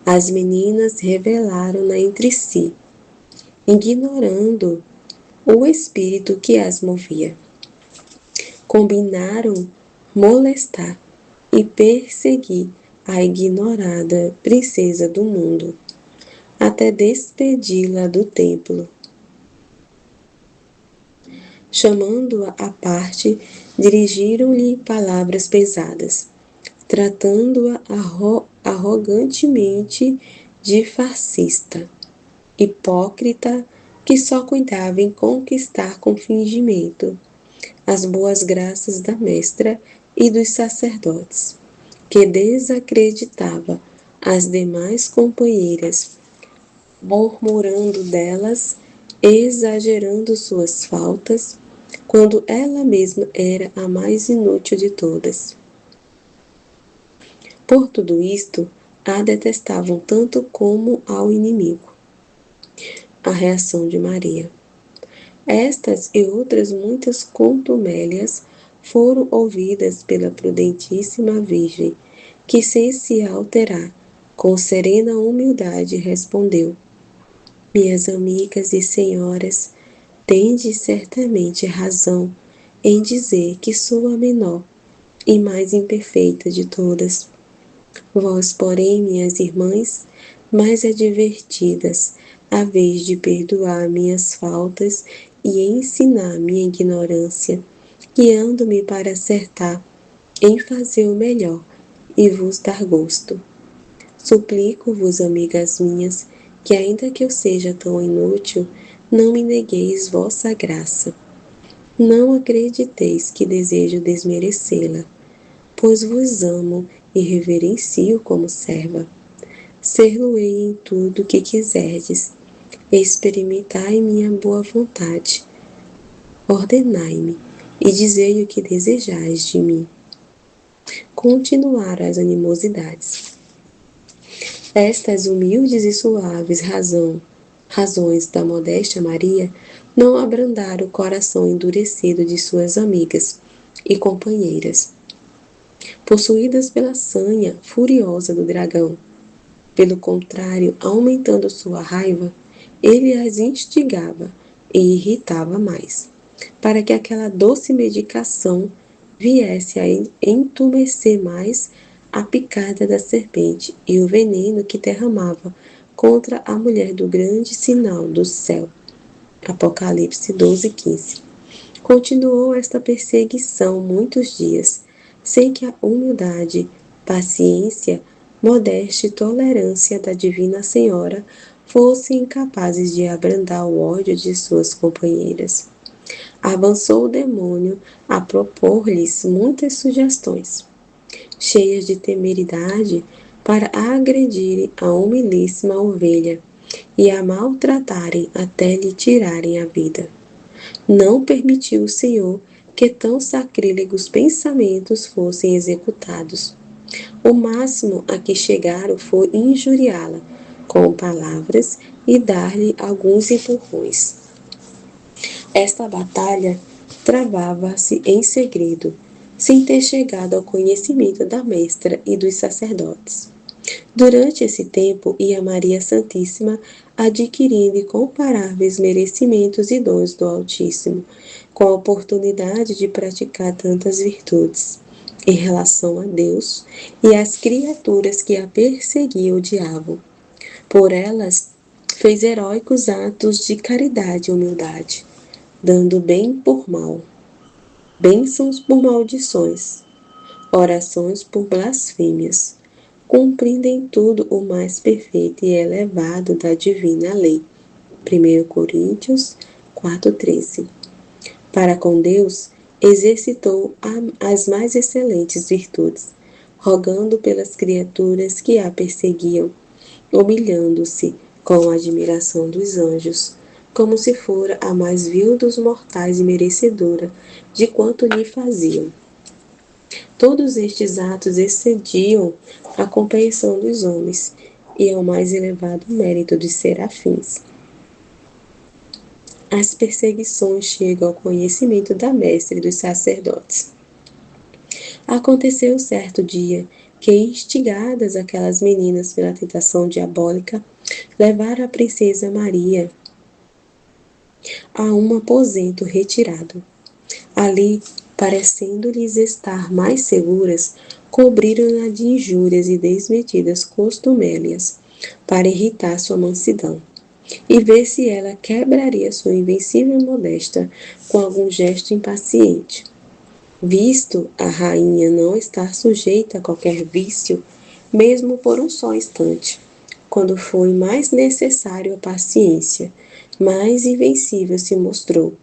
As meninas revelaram-na entre si, ignorando o espírito que as movia. Combinaram molestar e perseguir a ignorada princesa do mundo, até despedi-la do templo. Chamando-a à parte, dirigiram-lhe palavras pesadas, tratando-a arrogantemente de fascista. hipócrita que só cuidava em conquistar com fingimento as boas graças da mestra e dos sacerdotes, que desacreditava as demais companheiras, murmurando delas, exagerando suas faltas, quando ela mesma era a mais inútil de todas. Por tudo isto, a detestavam tanto como ao inimigo. A reação de Maria. Estas e outras muitas contumélias foram ouvidas pela prudentíssima Virgem, que, sem se alterar, com serena humildade respondeu: Minhas amigas e senhoras, tendes certamente razão em dizer que sou a menor e mais imperfeita de todas. Vós, porém, minhas irmãs, mais advertidas, haveis de perdoar minhas faltas e ensinar minha ignorância, guiando-me para acertar em fazer o melhor e vos dar gosto. Suplico-vos, amigas minhas, que ainda que eu seja tão inútil, não me negueis vossa graça. Não acrediteis que desejo desmerecê-la, pois vos amo e reverencio como serva. Ser-lo-ei em tudo que quiserdes, experimentai minha boa vontade, ordenai-me e dizei o que desejais de mim. Continuaram as animosidades. Estas humildes e suaves razões da modéstia Maria não abrandaram o coração endurecido de suas amigas e companheiras, possuídas pela sanha furiosa do dragão. Pelo contrário, aumentando sua raiva, ele as instigava e irritava mais, para que aquela doce medicação viesse a entumescer mais a picada da serpente e o veneno que derramava contra a mulher do grande sinal do céu. Apocalipse 12:15. Continuou esta perseguição muitos dias, sem que a humildade, paciência, modéstia e tolerância da Divina Senhora fossem incapazes de abrandar o ódio de suas companheiras. Avançou o demônio a propor-lhes muitas sugestões, cheias de temeridade, para agredirem a humilíssima ovelha e a maltratarem até lhe tirarem a vida. Não permitiu o Senhor que tão sacrílegos pensamentos fossem executados. O máximo a que chegaram foi injuriá-la com palavras e dar-lhe alguns empurrões. Esta batalha travava-se em segredo, sem ter chegado ao conhecimento da mestra e dos sacerdotes. Durante esse tempo ia Maria Santíssima adquirindo incomparáveis merecimentos e dons do Altíssimo, com a oportunidade de praticar tantas virtudes em relação a Deus e às criaturas que a perseguiam o diabo. Por elas, fez heróicos atos de caridade e humildade, dando bem por mal, bênçãos por maldições, orações por blasfêmias, cumprindo em tudo o mais perfeito e elevado da divina lei. 1 Coríntios 4:13. Para com Deus, exercitou as mais excelentes virtudes, rogando pelas criaturas que a perseguiam, humilhando-se com a admiração dos anjos, como se fora a mais vil dos mortais e merecedora de quanto lhe faziam. Todos estes atos excediam a compreensão dos homens e ao mais elevado mérito dos serafins. As perseguições chegam ao conhecimento da mestre dos sacerdotes. Aconteceu certo dia que, instigadas aquelas meninas pela tentação diabólica, levaram a princesa Maria a um aposento retirado. Ali, parecendo-lhes estar mais seguras, cobriram-na de injúrias e desmedidas costumélias, para irritar sua mansidão, e ver se ela quebraria sua invencível modéstia com algum gesto impaciente. Visto a rainha não estar sujeita a qualquer vício, mesmo por um só instante, quando foi mais necessário a paciência, mais invencível se mostrou,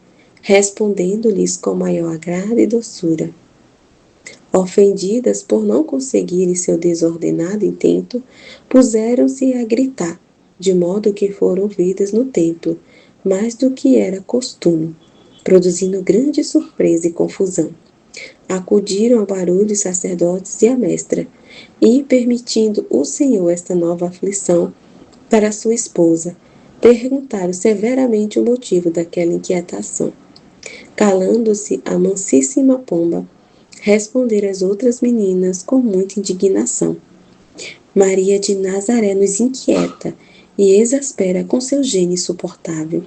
respondendo-lhes com maior agrado e doçura. Ofendidas por não conseguirem seu desordenado intento, puseram-se a gritar, de modo que foram ouvidas no templo, mais do que era costume, produzindo grande surpresa e confusão. Acudiram ao barulho os sacerdotes e a mestra, e, permitindo o Senhor esta nova aflição para sua esposa, perguntaram severamente o motivo daquela inquietação. Calando-se a mansíssima pomba, responderam as outras meninas com muita indignação. Maria de Nazaré nos inquieta e exaspera com seu gênio insuportável.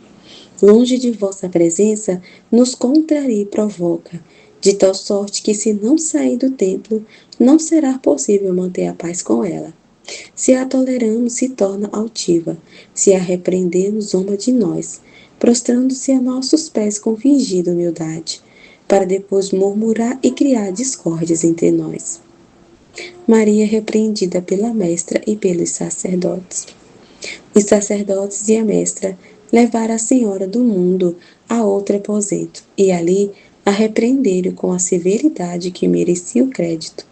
Longe de vossa presença, nos contraria e provoca, de tal sorte que, se não sair do templo, não será possível manter a paz com ela. Se a toleramos, se torna altiva, se a repreendemos, zomba de nós, prostrando-se a nossos pés com fingida humildade, para depois murmurar e criar discórdias entre nós. Maria repreendida pela mestra e pelos sacerdotes. Os sacerdotes e a mestra levaram a senhora do mundo a outro aposento, e ali a repreenderam com a severidade que merecia o crédito,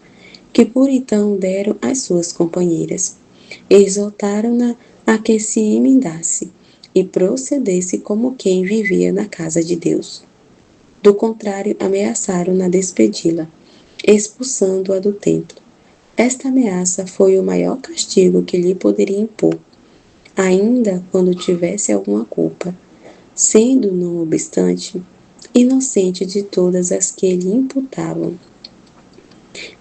que por então deram às suas companheiras. Exortaram-na a que se emendasse e procedesse como quem vivia na casa de Deus. Do contrário, ameaçaram-na despedi-la, expulsando-a do templo. Esta ameaça foi o maior castigo que lhe poderia impor, ainda quando tivesse alguma culpa, sendo, não obstante, inocente de todas as que lhe imputavam.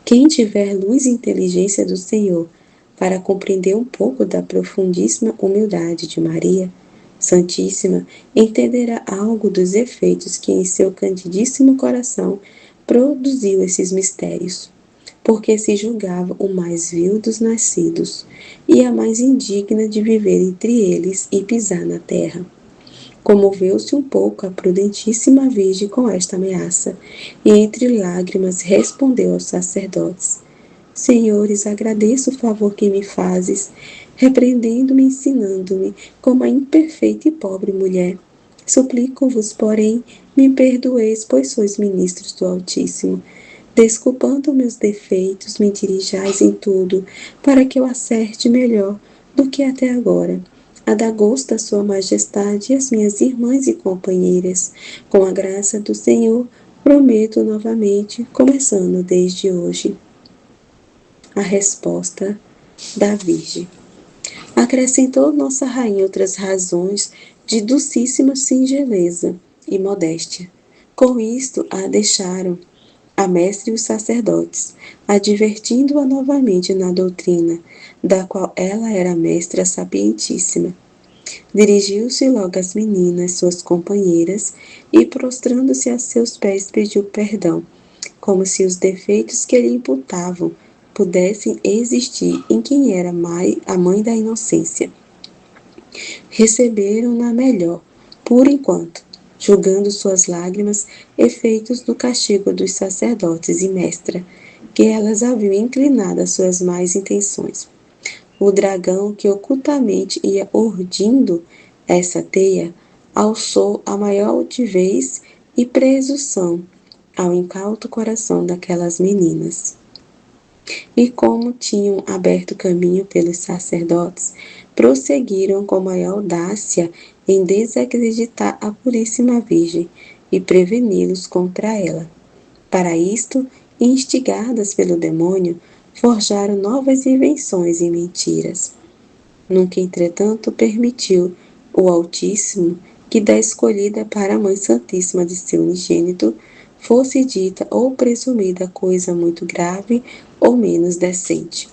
Quem tiver luz e inteligência do Senhor para compreender um pouco da profundíssima humildade de Maria Santíssima, entenderá algo dos efeitos que em seu candidíssimo coração produziu esses mistérios, porque se julgava o mais vil dos nascidos e a mais indigna de viver entre eles e pisar na terra. Comoveu-se um pouco a prudentíssima Virgem com esta ameaça, e entre lágrimas respondeu aos sacerdotes: Senhores, agradeço o favor que me fazes, repreendendo-me e ensinando-me como a imperfeita e pobre mulher. Suplico-vos, porém, me perdoeis, pois sois ministros do Altíssimo. Desculpando meus defeitos, me dirijais em tudo, para que eu acerte melhor do que até agora, a dar gosto à sua majestade e às minhas irmãs e companheiras. Com a graça do Senhor, prometo novamente, começando desde hoje. A resposta da Virgem. Acrescentou nossa rainha outras razões de docíssima singeleza e modéstia. Com isto a deixaram a mestre e os sacerdotes, advertindo-a novamente na doutrina, da qual ela era mestra sapientíssima. Dirigiu-se logo às meninas, suas companheiras, e prostrando-se a seus pés pediu perdão, como se os defeitos que lhe imputavam pudessem existir em quem era a mãe da inocência. Receberam-na melhor, por enquanto, julgando suas lágrimas efeitos do castigo dos sacerdotes e mestra, que elas haviam inclinado às suas más intenções. O dragão que ocultamente ia urdindo essa teia, alçou a maior altivez e presunção ao incauto coração daquelas meninas. E como tinham aberto caminho pelos sacerdotes, prosseguiram com maior audácia em desacreditar a Puríssima Virgem e preveni-los contra ela. Para isto, instigadas pelo demônio, forjaram novas invenções e mentiras. Nunca, entretanto, permitiu o Altíssimo que da escolhida para a Mãe Santíssima de seu unigênito fosse dita ou presumida coisa muito grave ou menos decente.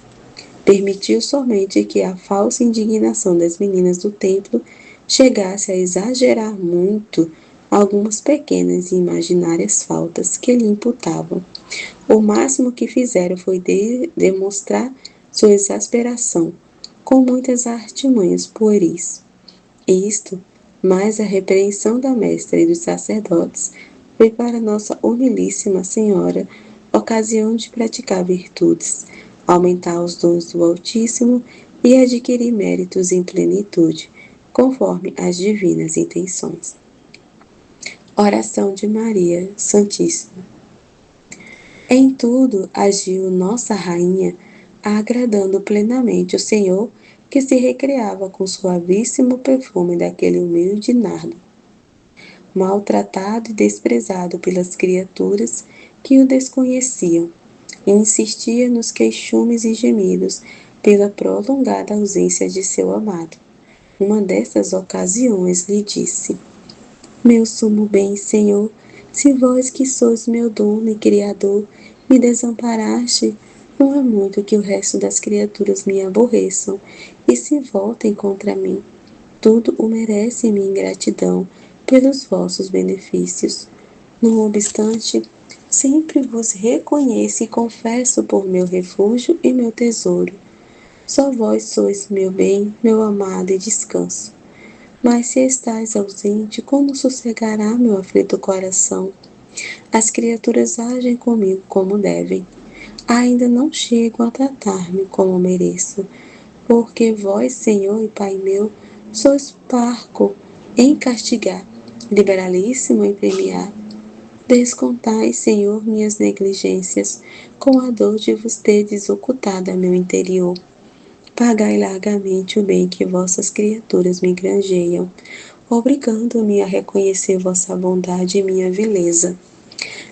Permitiu somente que a falsa indignação das meninas do templo chegasse a exagerar muito algumas pequenas e imaginárias faltas que lhe imputavam. O máximo que fizeram foi demonstrar sua exasperação com muitas artimanhas pueris. Isto, mais a repreensão da mestra e dos sacerdotes, foi para Nossa Humilíssima Senhora ocasião de praticar virtudes, aumentar os dons do Altíssimo e adquirir méritos em plenitude, conforme as divinas intenções. Oração de Maria Santíssima. Em tudo agiu Nossa Rainha, agradando plenamente o Senhor, que se recreava com suavíssimo perfume daquele humilde nardo, maltratado e desprezado pelas criaturas que o desconheciam, e insistia nos queixumes e gemidos pela prolongada ausência de seu amado. Uma dessas ocasiões lhe disse: Meu sumo bem, Senhor, se vós que sois meu dono e Criador, me desamparaste, não é muito que o resto das criaturas me aborreçam e se voltem contra mim. Tudo o merece minha ingratidão pelos vossos benefícios. Não obstante, sempre vos reconheço e confesso por meu refúgio e meu tesouro. Só vós sois meu bem, meu amado e descanso. Mas se estais ausente, como sossegará meu aflito coração? As criaturas agem comigo como devem. Ainda não chegam a tratar-me como mereço, porque vós, Senhor e Pai meu, sois parco em castigar, liberalíssimo em premiar. Descontai, Senhor, minhas negligências, com a dor de vos ter desocultado a meu interior. Pagai largamente o bem que vossas criaturas me granjeiam, obrigando-me a reconhecer vossa bondade e minha vileza.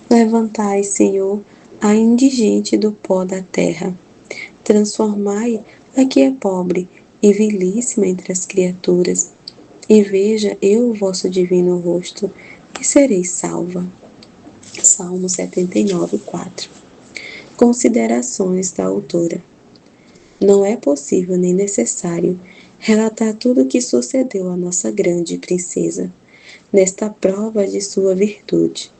Levantai, Senhor, a indigente do pó da terra. Transformai a que é pobre e vilíssima entre as criaturas. E veja eu o vosso divino rosto, e sereis salva. Salmo 79, 4. Considerações da autora. Não é possível nem necessário relatar tudo o que sucedeu à nossa grande princesa, nesta prova de sua virtude.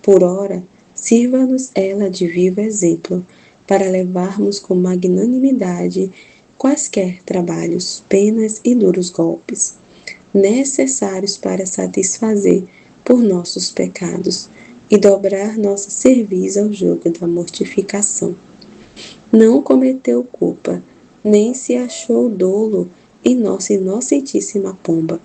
Por ora, sirva-nos ela de vivo exemplo, para levarmos com magnanimidade quaisquer trabalhos, penas e duros golpes, necessários para satisfazer por nossos pecados e dobrar nossa cerviz ao jugo da mortificação. Não cometeu culpa, nem se achou dolo em nossa inocentíssima pomba,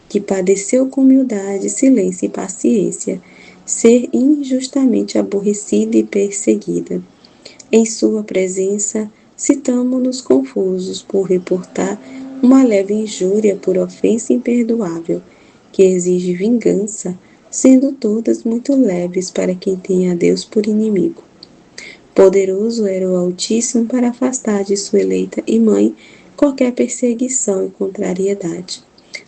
que padeceu com humildade, silêncio e paciência, ser injustamente aborrecida e perseguida. Em sua presença, citamo-nos confusos por reportar uma leve injúria por ofensa imperdoável, que exige vingança, sendo todas muito leves para quem tem a Deus por inimigo. Poderoso era o Altíssimo para afastar de sua eleita e mãe qualquer perseguição e contrariedade.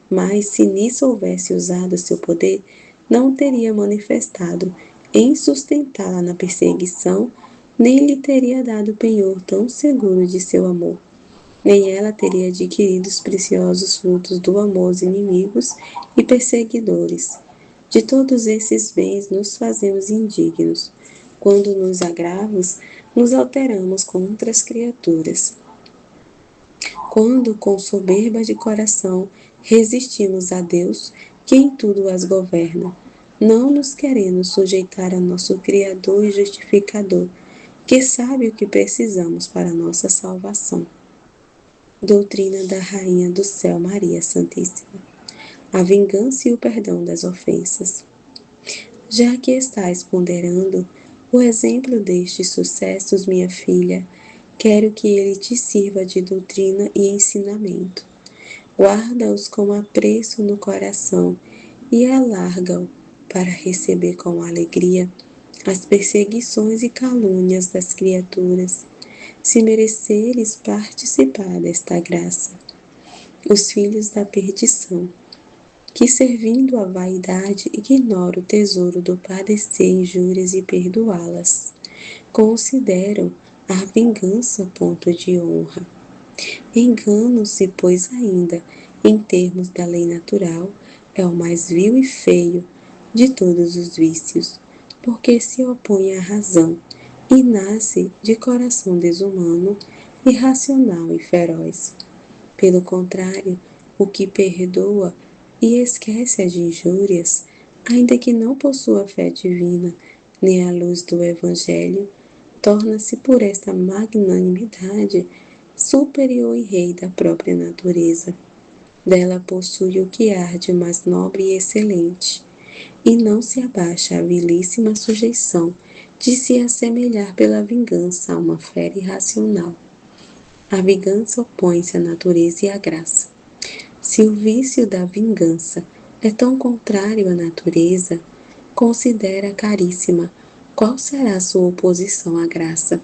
Mas, se nisso houvesse usado seu poder, não teria manifestado em sustentá-la na perseguição, nem lhe teria dado penhor tão seguro de seu amor. Nem ela teria adquirido os preciosos frutos do amor aos inimigos e perseguidores. De todos esses bens nos fazemos indignos. Quando nos agravos, nos alteramos contra as criaturas. Quando, com soberba de coração, resistimos a Deus, que em tudo as governa, não nos querendo sujeitar a nosso Criador e Justificador, que sabe o que precisamos para nossa salvação. Doutrina da Rainha do Céu Maria Santíssima. A vingança e o perdão das ofensas. Já que estais ponderando o exemplo destes sucessos, minha filha, quero que ele te sirva de doutrina e ensinamento. Guarda-os com apreço no coração e alarga-o para receber com alegria as perseguições e calúnias das criaturas, se mereceres participar desta graça. Os filhos da perdição, que servindo à vaidade ignora o tesouro do padecer injúrias e perdoá-las, consideram a vingança ponto de honra. Enganam-se, pois ainda, em termos da lei natural, é o mais vil e feio de todos os vícios, porque se opõe à razão e nasce de coração desumano, irracional e feroz. Pelo contrário, o que perdoa e esquece as injúrias, ainda que não possua fé divina, nem a luz do Evangelho, torna-se por esta magnanimidade superior e rei da própria natureza. Dela possui o que há de mais nobre e excelente, e não se abaixa à vilíssima sujeição de se assemelhar pela vingança a uma fera irracional. A vingança opõe-se à natureza e à graça. Se o vício da vingança é tão contrário à natureza, considera, caríssima, qual será sua oposição à graça.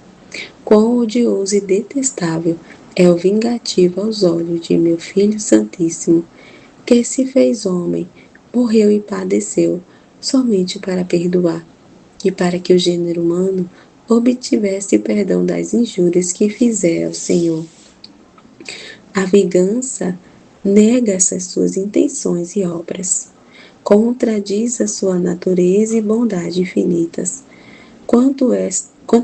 Quão odioso e detestável é o vingativo aos olhos de meu Filho Santíssimo, que se fez homem, morreu e padeceu, somente para perdoar, e para que o gênero humano obtivesse perdão das injúrias que fizera ao Senhor. A vingança nega essas suas intenções e obras, contradiz a sua natureza e bondade infinitas. Quanto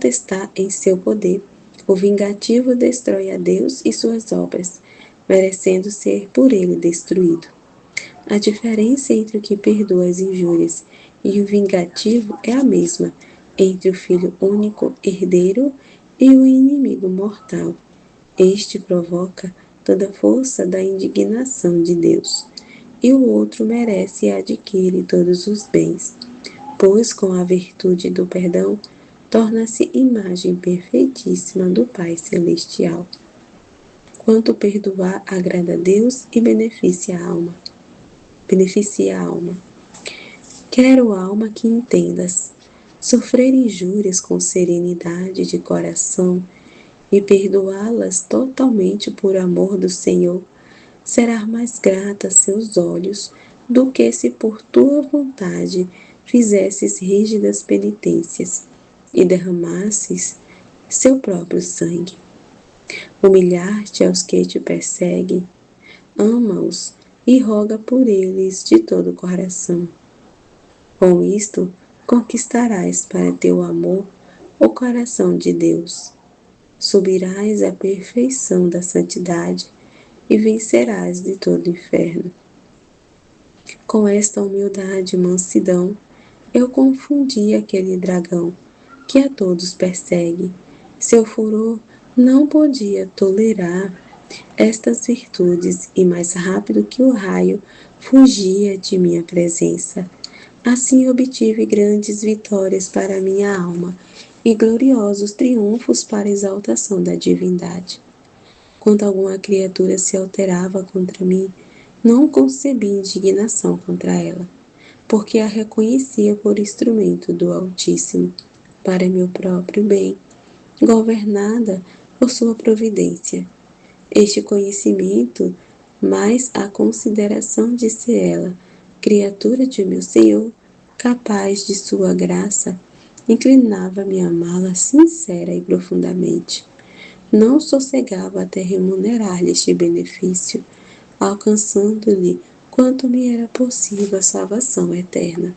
está em seu poder, o vingativo destrói a Deus e suas obras, merecendo ser por ele destruído. A diferença entre o que perdoa as injúrias e o vingativo é a mesma entre o filho único herdeiro e o inimigo mortal. Este provoca toda a força da indignação de Deus, e o outro merece e adquire todos os bens, pois com a virtude do perdão torna-se imagem perfeitíssima do Pai Celestial. Quanto perdoar agrada a Deus e beneficia a alma. Quero, alma, que entendas. Sofrer injúrias com serenidade de coração e perdoá-las totalmente por amor do Senhor será mais grata a seus olhos do que se por tua vontade fizesses rígidas penitências e derramasses seu próprio sangue. Humilhar-te aos que te perseguem, ama-os e roga por eles de todo o coração. Com isto, conquistarás para teu amor o coração de Deus. Subirás à perfeição da santidade e vencerás de todo o inferno. Com esta humildade e mansidão, eu confundi aquele dragão que a todos persegue. Seu furor não podia tolerar estas virtudes e mais rápido que o raio fugia de minha presença. Assim obtive grandes vitórias para minha alma e gloriosos triunfos para a exaltação da divindade. Quando alguma criatura se alterava contra mim, não concebi indignação contra ela, porque a reconhecia por instrumento do Altíssimo, para meu próprio bem, governada por sua providência. Este conhecimento, mais a consideração de ser ela, criatura de meu Senhor, capaz de sua graça, inclinava-me a amá-la sincera e profundamente. Não sossegava até remunerar-lhe este benefício, alcançando-lhe quanto me era possível a salvação eterna.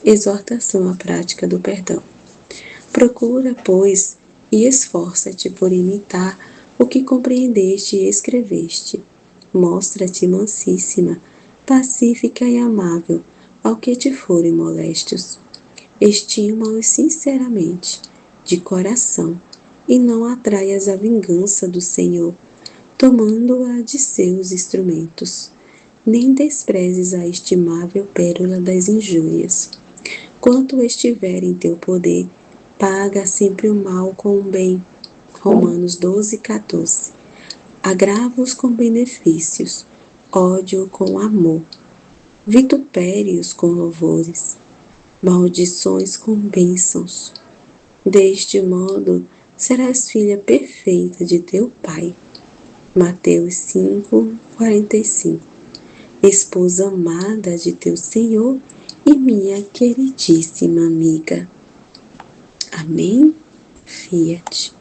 Exortação à prática do perdão. Procura, pois, e esforça-te por imitar o que compreendeste e escreveste. Mostra-te mansíssima, pacífica e amável ao que te forem molestos. Estima-os sinceramente, de coração, e não atraias a vingança do Senhor, tomando-a de seus instrumentos. Nem desprezes a estimável pérola das injúrias. Quanto estiver em teu poder, paga sempre o mal com o bem. Romanos 12, 14. Agrava-os com benefícios, ódio com amor, vitupérios com louvores, maldições com bênçãos. Deste modo, serás filha perfeita de teu Pai. Mateus 5, 45. Esposa amada de teu Senhor e minha queridíssima amiga. Amém? Fiat.